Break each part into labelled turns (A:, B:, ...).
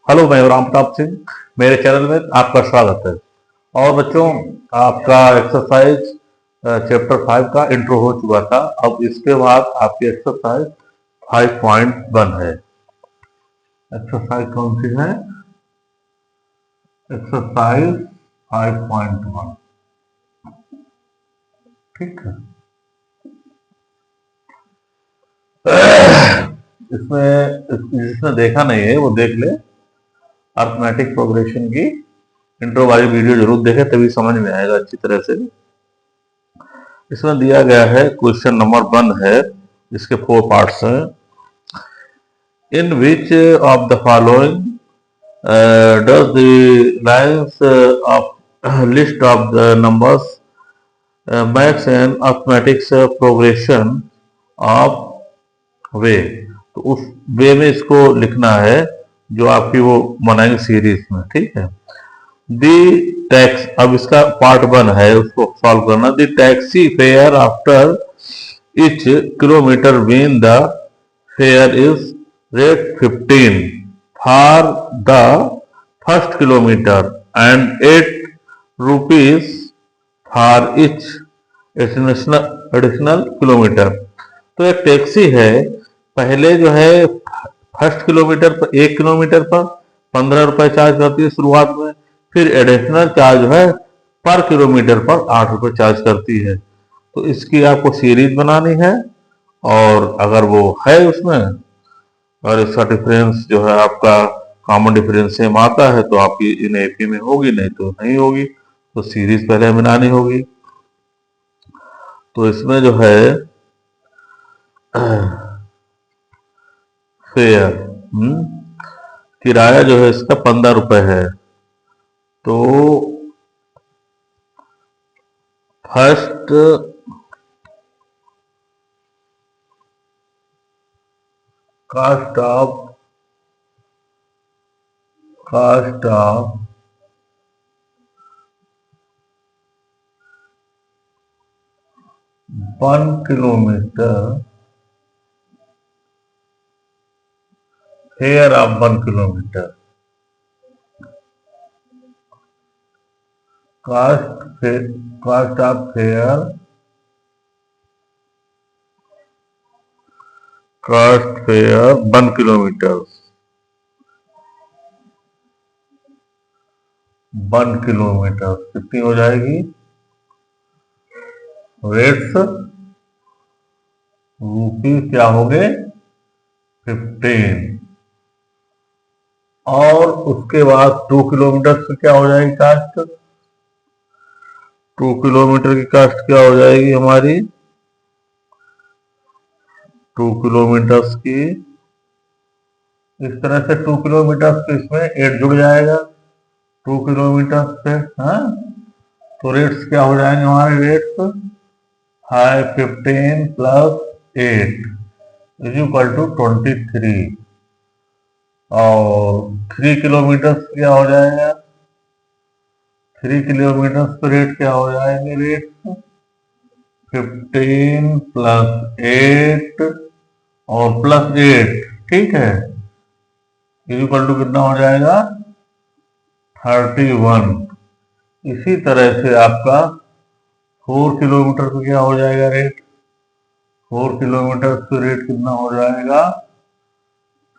A: Hello, मैं राम प्रताप सिंह। मेरे channel में आपका स्वागत है। और बच्चों, आपका एक्सरसाइज चैप्टर 5 का इंट्रो हो चुका था। अब इसके बाद आपकी एक्सरसाइज 5.1 है। एक्सरसाइज कौन सी है? एक्सरसाइज 5.1। ठीक है। इसमें जिसने देखा नहीं है वो देख ले। अर्थमेटिक प्रोग्रेशन की इंट्रो वाली वीडियो जरूर देखें, तभी समझ में आएगा अच्छी तरह से। इसमें दिया गया है, क्वेश्चन नंबर 1 है, इसके 4 पार्ट्स हैं। In which of the following does the lines of list of the numbers makes an arithmetics progression of way. तो उस वे में इसको लिखना है जो आपकी वो बनाएंगे सीरीज में। ठीक है। दी टैक्स, अब इसका पार्ट 1 है, उसको सॉल्व करना। The taxi fare after each kilometer mean the fare is rate 15 for the first kilometer and 8 rupees for each additional kilometre. तो एक टैक्सी है, पहले जो है फर्स्ट किलोमीटर पर 1 किलोमीटर पर 15 रुपए चार्ज करती है शुरुआत में, फिर एडिशनल चार्ज है पर किलोमीटर पर 8 रुपए चार्ज करती है। तो इसकी आपको सीरीज बनानी है, और अगर वो है उसमें और इसका डिफरेंस जो है आपका कॉमन डिफरेंस सेम आता है तो आपकी इन एक ही में होगी, नहीं तो नहीं होगी। तो सीरीज पहले बनानी होगी। तो इसमें जो है फेयर किराया जो है इसका 15 रुपए है। तो first cost of 1 kilometre, fare of 1 kilometre, cost of fare, cost fare 1 kilometre, 1 kilometre कितनी हो जाएगी? रेट्स रूपी क्या हो गए? 15। और उसके बाद 2 किलोमीटर से क्या हो जाएगी कास्ट? 2 किलोमीटर की कास्ट क्या हो जाएगी हमारी? 2 किलोमीटर की, इस तरह से 2 किलोमीटर के इसमें 8 जुड़ जाएगा 2 किलोमीटर से। हाँ, तो रेट्स क्या हो जाएंगे हमारे? Rates 15 plus 8 is equal to 23। और 3 किलोमीटर क्या हो जाएगा? 3 किलोमीटर पे रेट क्या हो जाएंगे? रेट 15 प्लस 8 और प्लस 8, ठीक है, इक्वल टू कितना हो जाएगा? 31। इसी तरह से आपका 4 किलोमीटर पे क्या हो जाएगा रेट? 4 किलोमीटर पे रेट कितना हो जाएगा?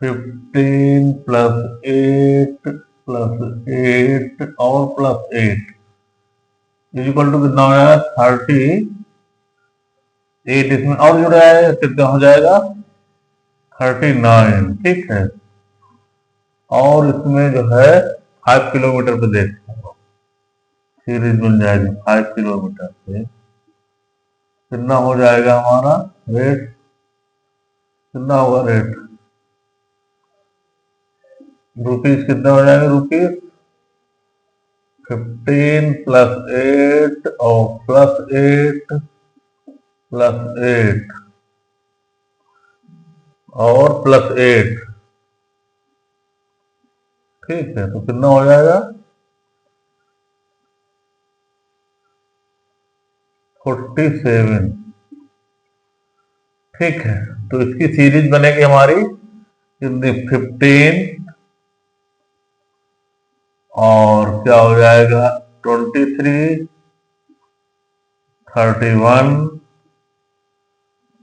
A: 15 प्लस 8 प्लस 8 और प्लस 8 इक्वल टू कितना हो जाएगा? 38। इसमें और जुड़ा है, कितना हो जाएगा? 39। ठीक है। और इसमें जो है 5 किलोमीटर पे देखो, सीरीज बन जाएगी 5 किलोमीटर पे कितना हो जाएगा हमारा रेट? कितना होगा रेट? रुपीज कितना हो जाएगा? रुपीज 15 प्लस 8 और प्लस 8 प्लस 8 और प्लस 8, ठीक है। तो कितना हो जाएगा? 47। ठीक है। तो इसकी सीरीज बनेगी हमारी 15 और क्या हो जाएगा 23, 31,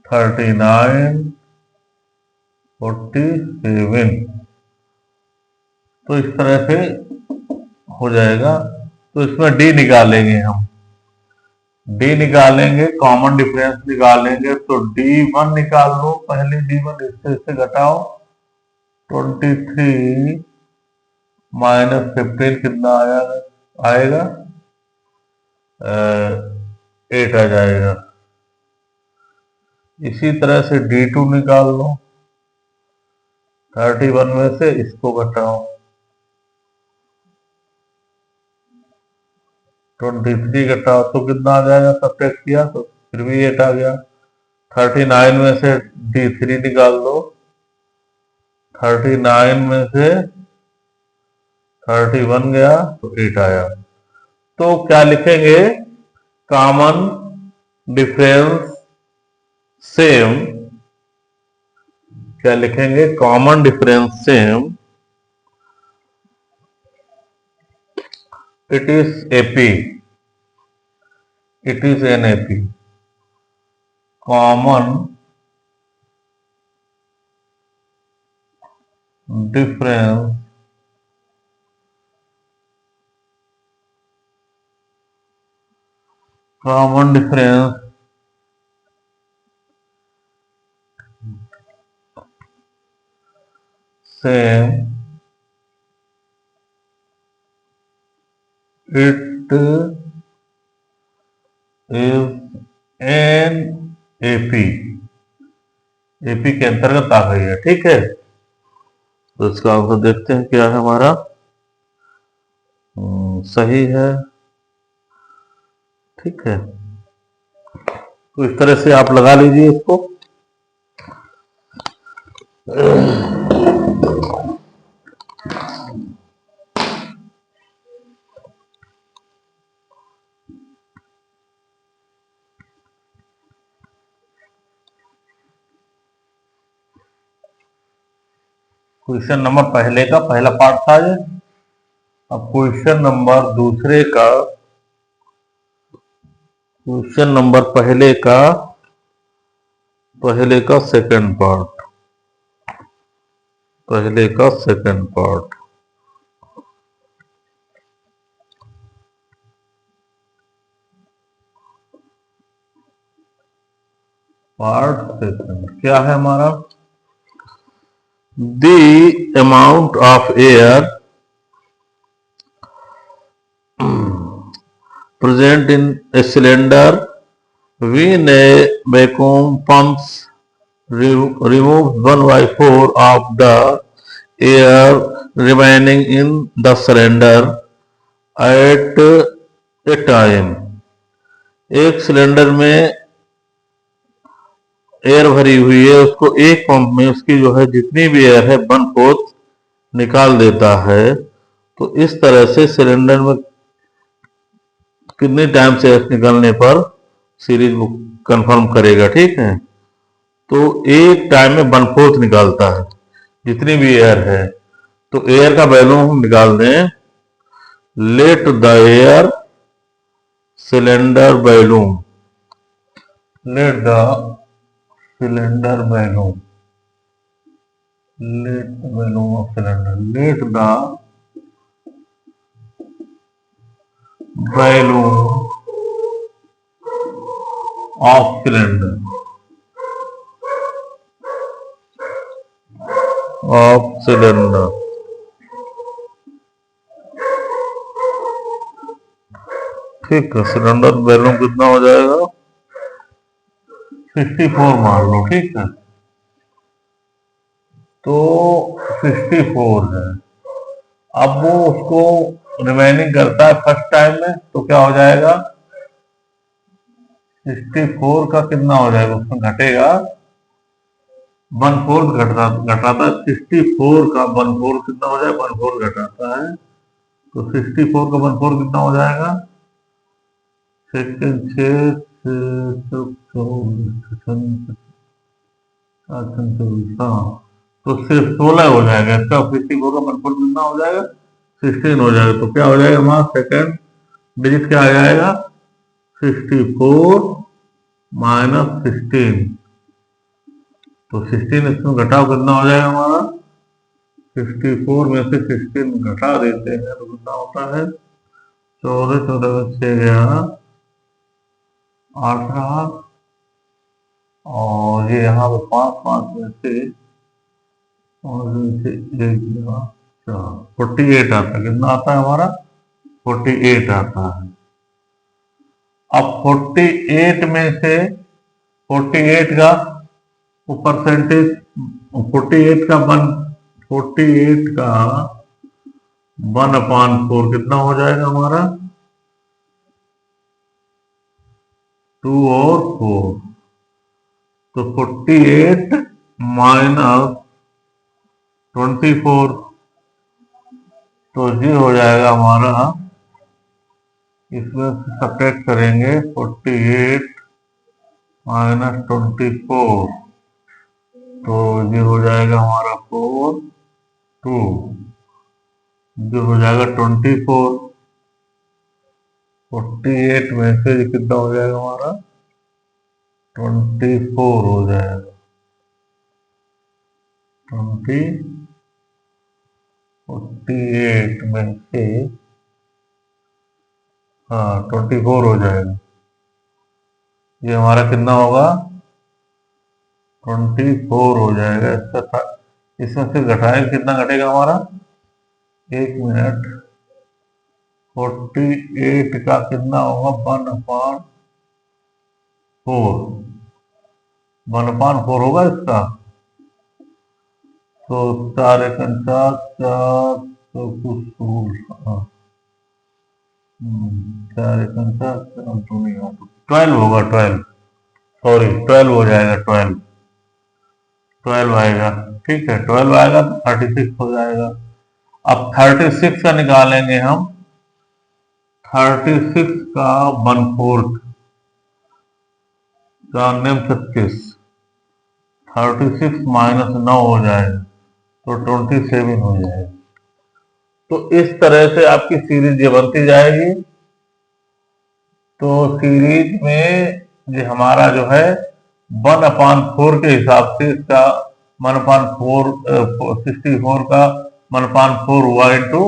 A: 39, 47। तो इस तरह से हो जाएगा। तो इसमें डी निकालेंगे हम, डी निकालेंगे, कॉमन डिफरेंस निकालेंगे। तो D1 निकाल लो पहले, D1 इससे घटाओ। 23 माइनस 15 कितना आएगा 8 आ जाएगा। इसी तरह से D2 निकाल लो, 31 में से इसको घटाओ, 23 घटाओ तो कितना आ जाएगा, सब्ट्रैक्ट किया तो फिर भी 8 आ गया। 39 में से D3 निकाल दो, 39 में से 31 गया तो 8 आया। तो क्या लिखेंगे, कॉमन डिफरेंस सेम, क्या लिखेंगे, common difference same, it is AP, it is an AP, common difference common difference same, it is an AP, AP के अंतर्गत आ गई है। ठीक है, तो इसका आंसर देखते हैं क्या है हमारा। सही है। ठीक है, तो इस तरह से आप लगा लीजिए इसको। क्वेश्चन नंबर पहले का पहला पार्ट था ये। अब क्वेश्चन नंबर दूसरे का, क्वेश्चन नंबर पहले का सेकंड पार्ट, पहले का सेकंड पार्ट। पार्ट सेकंड क्या है हमारा, the amount of air present in a cylinder when a vacuum pumps removes 1/4 of the air remaining in the cylinder at a time। एक cylinder में air भरी हुई है, उसको एक पंप में उसकी जो है जितनी भी एयर है 1/4 निकाल देता है। तो इस तरह से सिलेंडर में कितने टाइम से निकलने पर सीरीज बुक कंफर्म करेगा। ठीक है, तो एक टाइम में 1/4 निकालता है जितनी भी एयर है। तो एयर का वैल्यू हम निकाल दें, let the air cylinder volume, let the cylinder volume, let the volume of cylinder, let the volume of cylinder, of cylinder. ठीक है, सिलेंडर वैल्यूम कितना हो जाएगा 64 मान लो। ठीक है, तो 64 है। अब वो उसको रिमेनिंग करता है फर्स्ट टाइम में, तो क्या हो जाएगा 64 का कितना हो जाएगा, उसमें घटेगा 1/4 घटाता है। 64 का 1/4 कितना हो जाएगा, 1/4 घटाता है। तो 64 का 1/4 कितना हो जाएगा, सेकंड 6 तो सिर्फ 16 हो जाएगा इसका। 64 का 1/4 कितना हो जाएगा 16 हो जाएगा। तो क्या हो जाएगा हमारा सेकंड डिजिट क्या आ जाएगा 64 माइनस 16। तो 16 इसमें घटाव कितना हो जाएगा हमारा 64 में से 16 घटा देते हैं तो कितना होता है 14, 14 में 6 गया 8 रहा, और ये यहाँ पे 5, 5 में से और से 1 गया 4, 48 आता है। कितना आता है हमारा 48 आता है। अब 48 में से 48 का वो परसेंटेज 48 का 1/4 कितना हो जाएगा हमारा 2 और 4। तो 48 माइनस 24 तो ये हो जाएगा हमारा, इसमें सब्ट्रैक्ट करेंगे 48 माइनस 24 तो ये हो जाएगा हमारा 4 2 जो हो जाएगा 24। 48 में से ये कितना हो जाएगा हमारा 24 हो जाएगा 48 में से, हाँ 24 हो जाएगा। ये हमारा कितना होगा 24 हो जाएगा। इसमें से घटाएंगे कितना घटेगा हमारा 1 मिनट 48 का कितना होगा 1/4 होगा इसका। तो 4 एकम 4 4 तो कुछ 4 एकम 4 तो नहीं होगा 12 होगा 12, सॉरी 12 हो जाएगा 12 आएगा। ठीक है 12 आएगा तो 36 हो जाएगा। अब 36 का निकालेंगे हम, 36 का 1/4 का 36 36 माइनस 9 हो जाएगा तो 27 हो जाएगा। तो इस तरह से आपकी सीरीज ये बनती जाएगी। तो सीरीज में ये हमारा जो है 1/4 के हिसाब से इसका 1/4 64 का 1/4 हुआ इंटू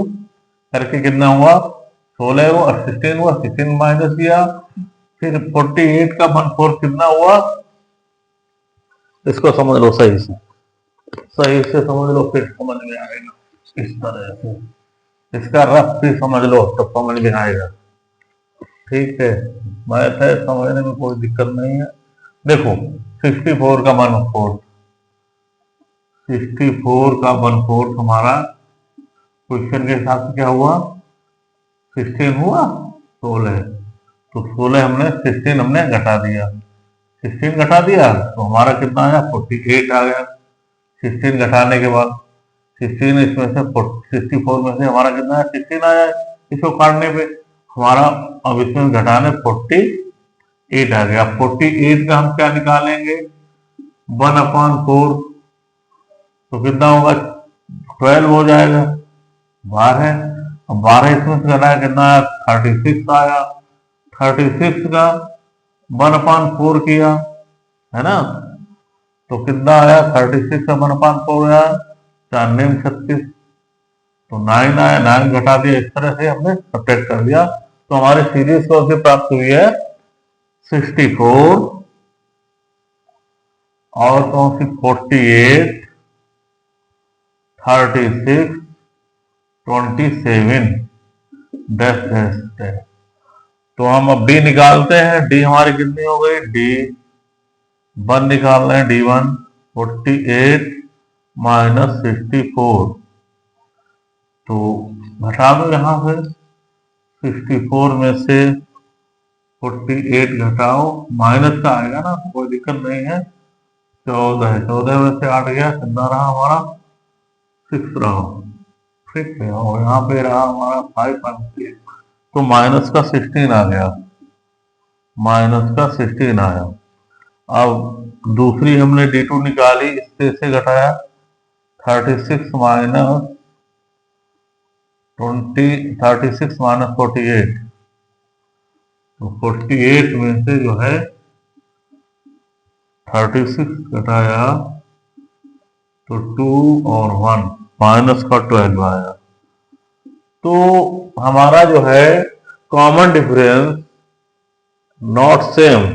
A: करके कितना हुआ 16 हुआ और 16 हुआ, 16 माइनस किया, फिर 48 का 1/4 कितना हुआ, इसको समझ लो सही से समझ लो फिर समझ में आएगा। इस तरह से इसका रफ भी समझ लो तो समझ में आएगा। ठीक है मैथ है समझने में कोई दिक्कत नहीं है। देखो 64 का 1/4 64 का 1/4 हमारा क्वेश्चन के हिसाब से क्या हुआ 16 हुआ 16, तो 16 हमने 16 हमने घटा दिया, 16 घटा दिया तो हमारा कितना आया 48 आ गया। 16 घटाने के बाद 16 इसमें से 64 में से हमारा कितना है 16 आया, इसको काटने पे हमारा अब इसमें घटाने 48 आ गया। 48 का हम क्या निकालेंगे 1/4 तो कितना होगा 12 हो जाएगा 12। अब 12 इसमें से घटाया कितना आया 36 आया, 36 का 1/4 किया है ना तो कितना आया 36 का 1/4 आया 4 9 36 तो 9 आया, 9 घटा दिया। इस तरह से हमने सब्ट्रैक्ट कर दिया तो हमारे सीरीज कौन से प्राप्त हुई है 64 और कौन सी 48 36 27 डैश डैश डैश। तो हम अब डी निकालते हैं। डी हमारी कितनी हो गई डी 1 निकाल रहे हैं D1 48 माइनस 64 तो घटा दो यहाँ से 64 में से 48 घटाओ माइनस का आएगा ना कोई दिक्कत नहीं है 14 14 में से 8 गया कितना रहा हमारा 6 रहा। ठीक है और यहाँ पे रहा हमारा 5 तो माइनस का 16 आ गया, माइनस का 16 आया। अब दूसरी हमने D2 निकाली इससे घटाया 36 माइनस 36 माइनस 48, तो 48 में से जो है 36 घटाया तो 2 और 1 माइनस का 12 आया। तो हमारा जो है कॉमन डिफरेंस नॉट सेम,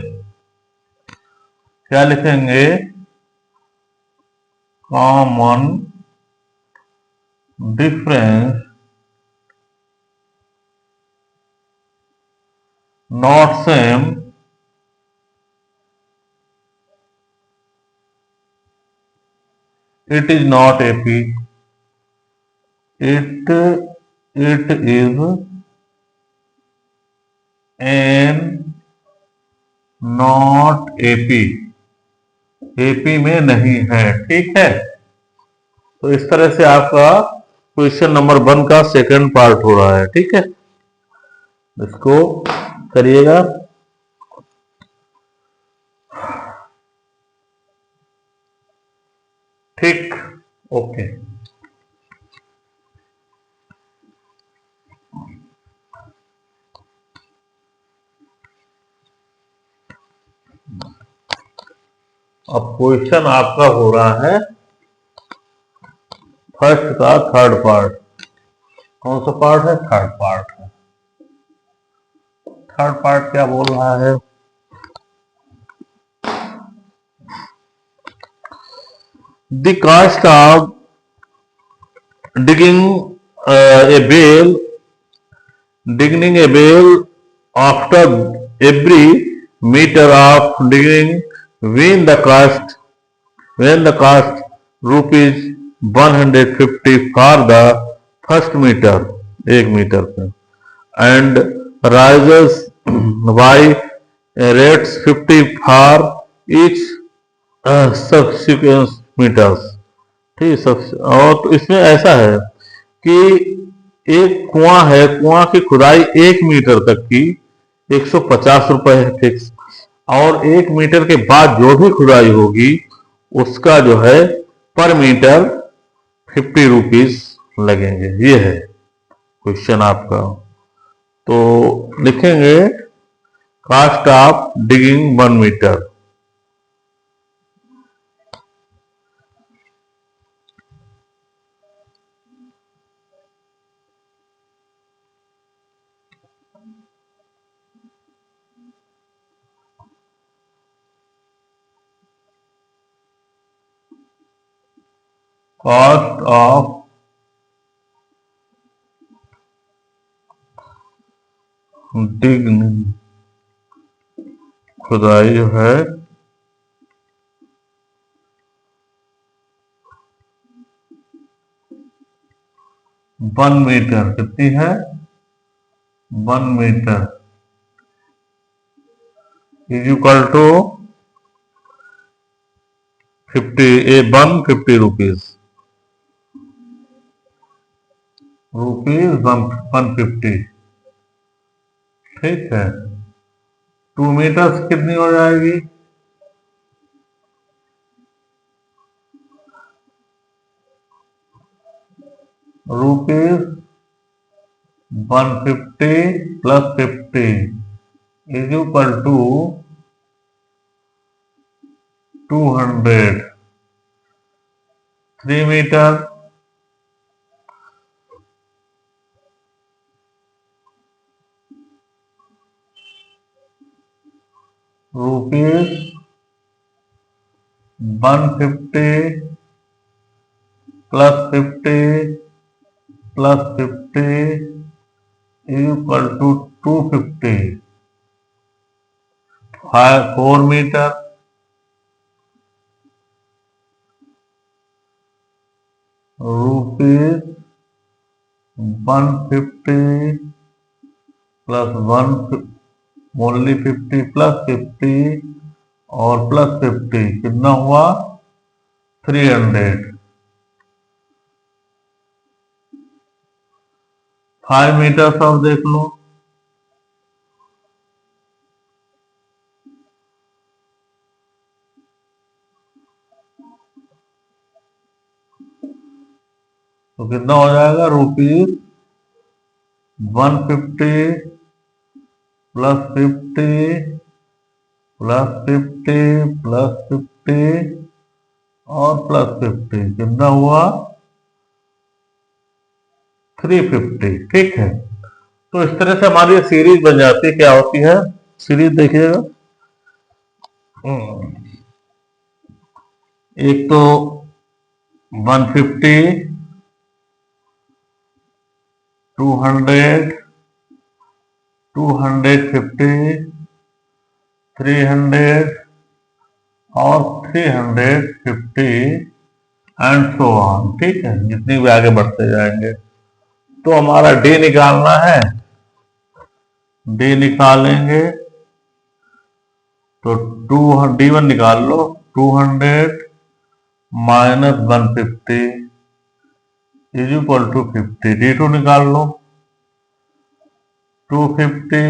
A: क्या लिखेंगे, common difference not same it is not AP, it is an not AP, AP में नहीं है। ठीक है, तो इस तरह से आपका क्वेश्चन नंबर 1 का सेकंड पार्ट हो रहा है। ठीक है, इसको करिएगा। ठीक, ओके। अब क्वेश्चन आपका हो रहा है फर्स्ट का थर्ड पार्ट। कौन सा पार्ट है? थर्ड पार्ट है। थर्ड पार्ट क्या बोल रहा है? The cost of digging a well, digging a well after every meter of digging when the cost rupees 150 for the first meter, 1 metre पे, and rises by rates 50 for each subsequent meters। ठीक, और तो इसमें ऐसा है कि एक कुआं है, कुआं की खुदाई 1 मीटर तक की 150 रुपए है फिक्स, और 1 मीटर के बाद जो भी खुदाई होगी उसका जो है पर मीटर 50 रुपीज लगेंगे। ये है क्वेश्चन आपका। तो लिखेंगे cost of digging 1 metre. Cost of digging, खुदाई जो है 1 मीटर, कितनी है? 1 metre is equal to 150 rupees, 150। ठीक है, 2 मीटर कितनी हो जाएगी? Rupees 150 plus 50 is equal to 200। 3 metre rupees 150 plus 50 plus 50 equal to 250। 4 metre rupees 150 plus 1 only 50 plus 50 और प्लस 50 कितना हुआ? 300। 5 मीटर सब देख लो। तो कितना हो जाएगा? रुपीज 150 प्लस 50 प्लस 50 प्लस 50 और प्लस 50 कितना हुआ 350। ठीक है, तो इस तरह से हमारी सीरीज बन जाती है। क्या होती है सीरीज देखिएगा, एक तो 150 200 250 300 और 350 एंड सो ऑन। ठीक है, जितनी भी आगे बढ़ते जाएंगे। तो हमारा डी निकालना है, डी निकालेंगे तो D1 निकाल लो, 200 minus 150 is equal to 50। D2 निकाल लो, 250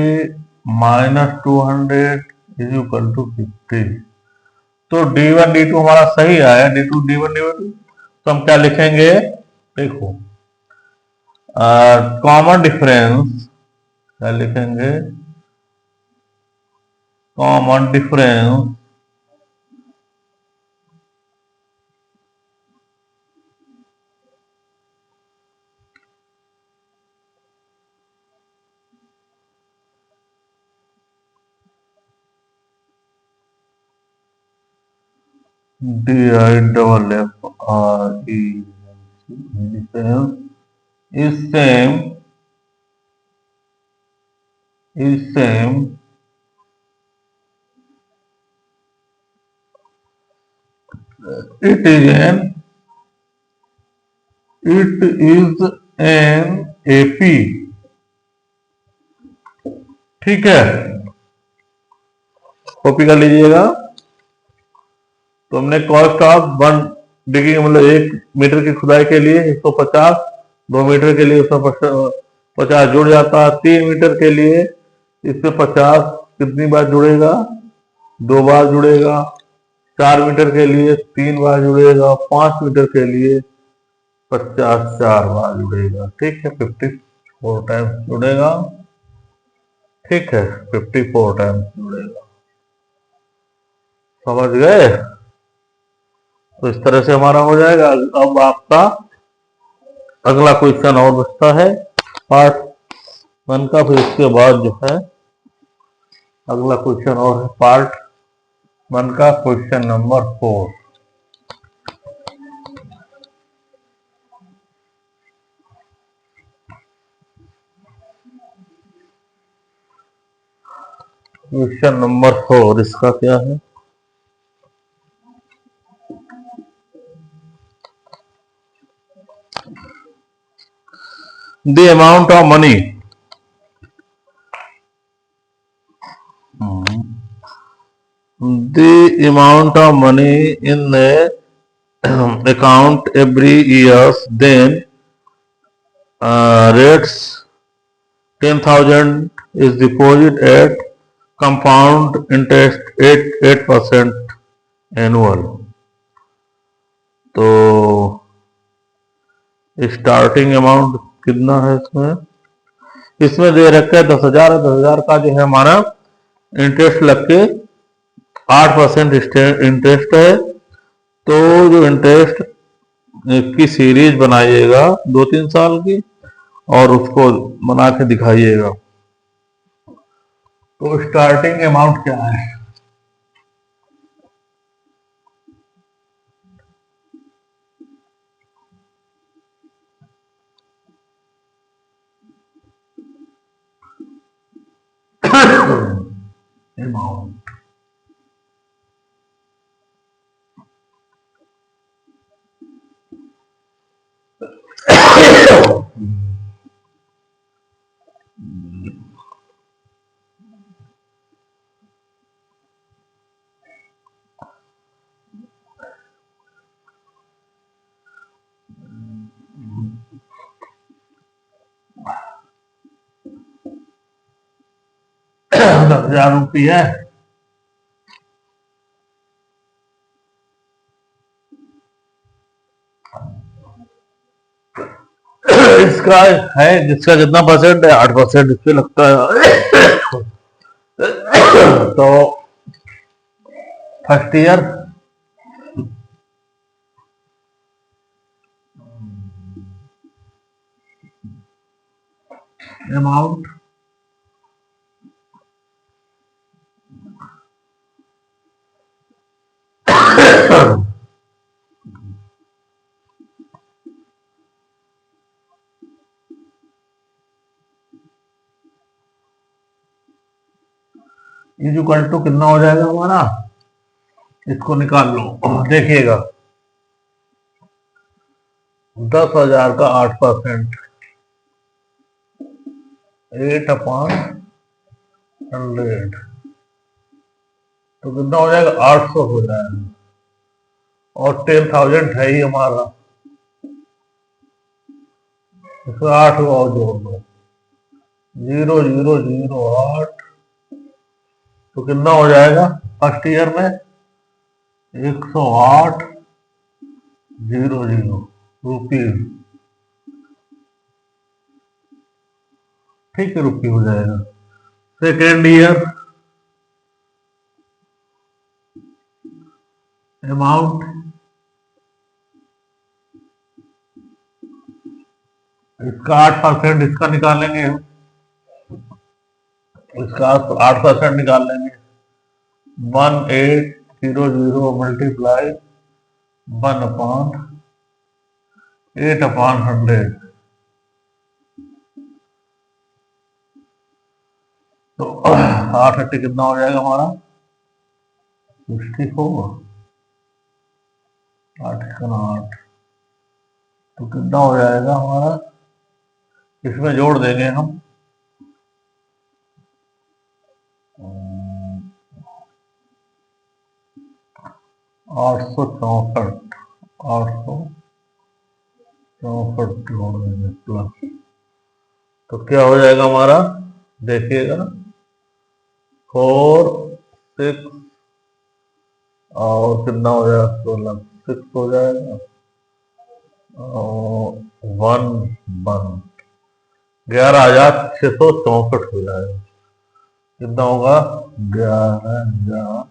A: माइनस 200 इज इक्वल टू 50। तो D1 D2 हमारा सही आया, D2 D1 D1। तो हम क्या लिखेंगे, देखो कॉमन डिफरेंस क्या लिखेंगे, common difference DIFFRE is same it is an AP। ठीक है, कॉपी कर लीजिएगा। तो हमने कॉस्ट ऑफ 1 डिग्री मतलब 1 मीटर की खुदाई के लिए 150, 2 मीटर के लिए 150 जुड़ जाता है, 3 मीटर के लिए इसमें 50 कितनी बार जुड़ेगा, 2 बार जुड़ेगा, 4 मीटर के लिए 3 बार जुड़ेगा, 5 मीटर के लिए 50 4 बार जुड़ेगा। ठीक है, 54 टाइम्स जुड़ेगा। ठीक है, 54 टाइम्स जुड़ेगा। समझ गए, तो इस तरह से हमारा हो जाएगा। अब आपका अगला क्वेश्चन और बचता है पार्ट 1 का, फिर इसके बाद जो है अगला क्वेश्चन और है पार्ट 1 का, क्वेश्चन नंबर 4। क्वेश्चन नंबर 4 इसका क्या है, the amount of money the amount of money in the account every year, then rates 10,000 is deposit at compound interest 8% annual। तो स्टार्टिंग अमाउंट कितना है इसमें, इसमें दे रखा है 10,000 है, 10,000 का जो है हमारा इंटरेस्ट लग के 8% इंटरेस्ट है। तो जो इंटरेस्ट की सीरीज बनाइएगा 2-3 साल की और उसको बना के दिखाइएगा। तो स्टार्टिंग अमाउंट क्या है, अमाउंट ₹10,000 है। इसका है, जिसका कितना परसेंट है, 8% इस पे लगता है। तो first year amount is equal to कितना हो जाएगा हमारा, इसको निकाल लो। देखिएगा 10,000 का 8%, 8/100, तो कितना हो जाएगा, 800 हो जाएगा। और 10,000 है ही हमारा, इसमें 8 और जोड़ दो, 0,008, तो कितना हो जाएगा फर्स्ट ईयर में, 108,000 रुपीज। ठीक है, रुपये हो जाएगा। सेकेंड ईयर अमाउंट, इसका 8% इसका निकालेंगे हम, इसका 8% निकाल लेंगे। 1800 मल्टीप्लाई 1/8/100, तो 8 कितना हो जाएगा हमारा, 64, 8 का 8, तो कितना हो जाएगा हमारा, इसमें जोड़ देंगे हम 864, 864 जोड़ देंगे प्लस, तो क्या हो जाएगा हमारा, देखिएगा 4, 6 और कितना हो जाएगा, 16, 6 हो जाएगा और 1 11,664 हो जाएगा। कितना होगा, 11,664।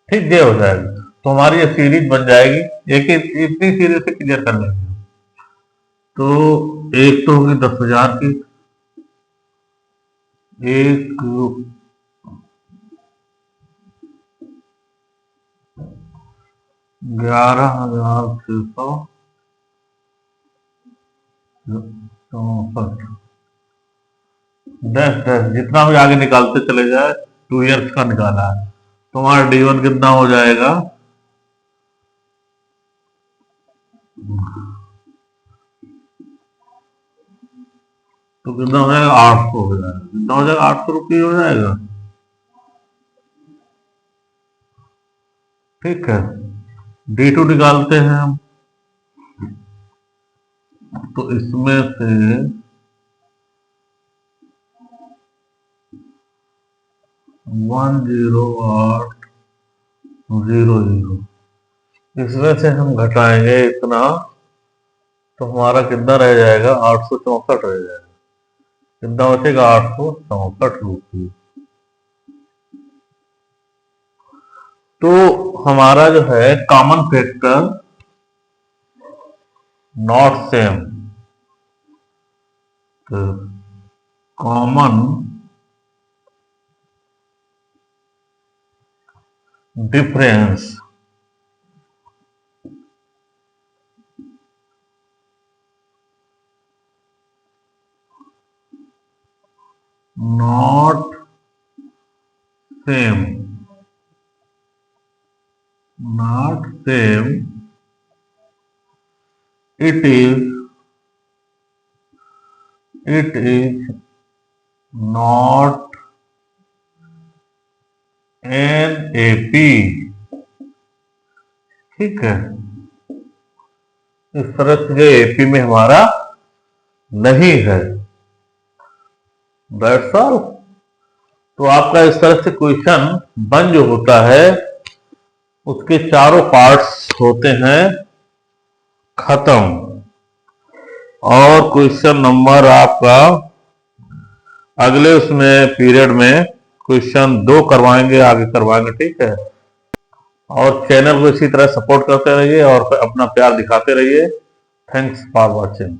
A: ठीक, ये हो जाएगा। तो हमारी ये सीरीज बन जाएगी, एक इतनी सीरीज से क्लियर कर लेंगे। तो एक तो होगी 10,000 की, एक 11,664, डैश डैश जितना भी आगे निकालते चले जाए, 2 इयर्स का निकाला है, तो हमारा D1 कितना हो जाएगा, तो कितना हो जाएगा, 800 हो जाएगा। कितना हो जाएगा, 800 रुपये हो जाएगा। ठीक है, D2 निकालते हैं हम, तो इसमें से 10800, इसमें से हम घटाएंगे इतना, तो हमारा कितना रह जाएगा, 864 रह जाएगा। कितना बचेगा, 864 रुपये। तो हमारा जो है कॉमन फैक्टर नॉट सेम, तो common difference not same, not same, it is not NAP। ठीक है, इस तरह से एपी में हमारा नहीं है, दैट्स ऑल। तो तो आपका इस तरह से क्वेश्चन वन जो होता है उसके चारों पार्ट्स होते हैं खत्म। और क्वेश्चन नंबर आपका अगले उसमें पीरियड में क्वेश्चन 2 करवाएंगे, आगे करवाएंगे, ठीक है। और चैनल को इसी तरह सपोर्ट करते रहिए और अपना प्यार दिखाते रहिए। Thanks for watching.